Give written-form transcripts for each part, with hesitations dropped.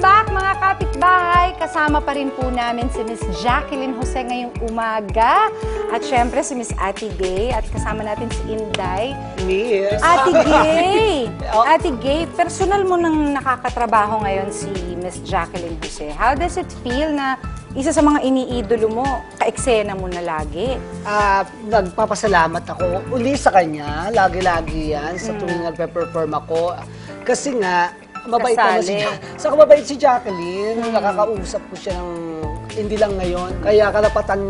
Welcome back mga kapitbahay! Kasama pa rin po namin si Miss Jacqueline Jose ngayong umaga. At syempre si Miss Ate Gay. At kasama natin si Inday. Miss. Ate Gay! Ate Gay, personal mo nang nakakatrabaho ngayon si Miss Jacqueline Jose. How does it feel na isa sa mga iniidolo mo, ka-eksena mo na lagi? Nagpapasalamat ako uli sa kanya. Lagi-lagi yan sa tuwing nagpe-perform ako. Kasi nga, mabait naman si Saka mabait si Jacqueline. Nakakausap ko siya ng hindi lang ngayon. Kaya karapatan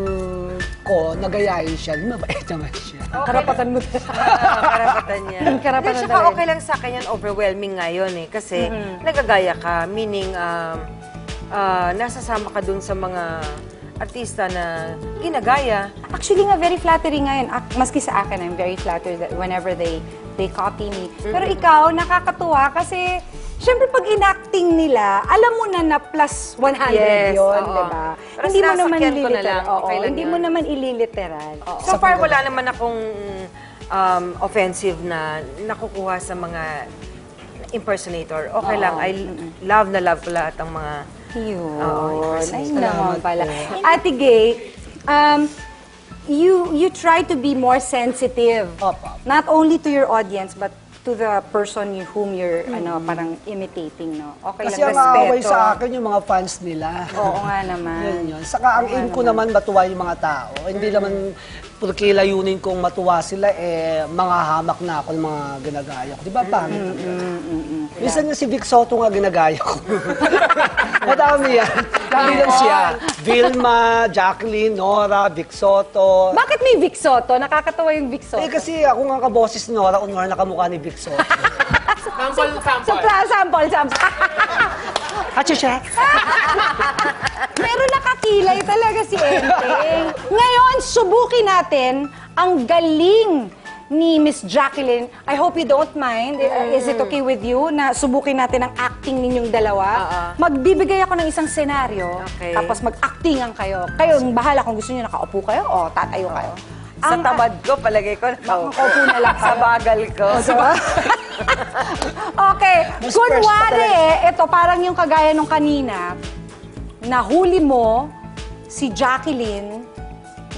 ko, nagayain siya. Mabait naman siya. Okay. Karapatan mo. Karapatan niya. Karapatan Hindi, tsaka okay lang sa akin yan, overwhelming ngayon eh. Kasi nagagaya ka, meaning nasasama ka dun sa mga artista na ginagaya. Actually nga, very flattering ngayon. Maski sa akin, I'm very flattered that whenever they copy me. Pero ikaw, nakakatuwa kasi syempre pag inacting nila, alam mo na plus 100 Yes, yun, oo. di ba? Pero Hindi mo naman sinasakyan ko na lang, ililiteral. okay lang Hindi yun. mo naman ililiteral. So far, wala naman akong offensive na nakukuha sa mga impersonator. Okay lang, I love na love ko lahat ng mga Yun. Ay Salamat naman pala. po. Ate Gay, you try to be more sensitive. Opo. Not only to your audience, but to the person whom you're parang imitating, no? Okay Kasi lang, ang aaway respeto. sa akin yung mga fans nila. Oo nga naman. Yan yun. Saka ang aim ko naman matuwa yung mga tao. Hindi naman porque layunin kong matuwa sila, mga hamak na ako ng mga ginagaya ko. Di ba, pangit? Minsan nga si Vic Soto nga ginagaya ko. Madami yan. Dami lang siya. Vilma, Jacqueline, Nora, Vic Soto. Bakit may Vic Soto? Nakakatawa yung Vic Soto. Kasi ako nga kaboses ni Nora, Nora nakamukha ni Vic Soto. Sample. Hachi siya. Pero nakakilay talaga si Enteng. Ngayon, subukin natin ang galing ni Miss Jacqueline. I hope you don't mind. Is it okay with you na subukin natin ang acting ninyong dalawa? Magbibigay ako ng isang senaryo, Okay. tapos mag-actingan kayo. Kayo, bahala kung gusto niyo nakaupo kayo o tatayo kayo. Sa tamad ko, palagay ko, Makakaupo na lang sa bagal ko. Okay, Mas kunwari, ito parang yung kagaya nung kanina, nahuli mo si Jacqueline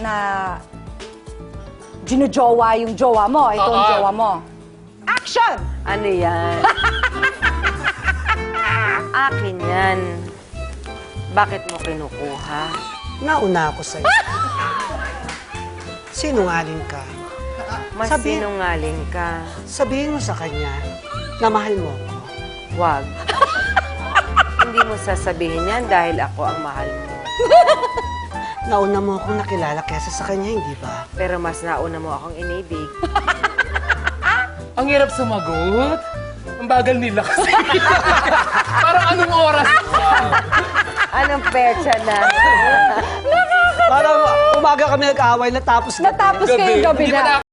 na ginojowa yung jowa mo, itong jowa mo. Action! Ano yan? Akin yan. Bakit mo kinukuha? Nauna ako sa'yo. Sinungaling ka. Mas sinungaling ka. Sabihin mo sa kanya na mahal mo ko. Wag. Hindi mo sasabihin yan dahil ako ang mahal mo. Nauna mo akong nakilala kesa sa kanya, hindi ba? Pero mas nauna mo akong inibig. Ang hirap sumagot. Ang bagal nila kasi. Parang anong oras? Anong percha na? Parang umaga kami nag-away, natapos Natapos kayong gabi Hindi pa na.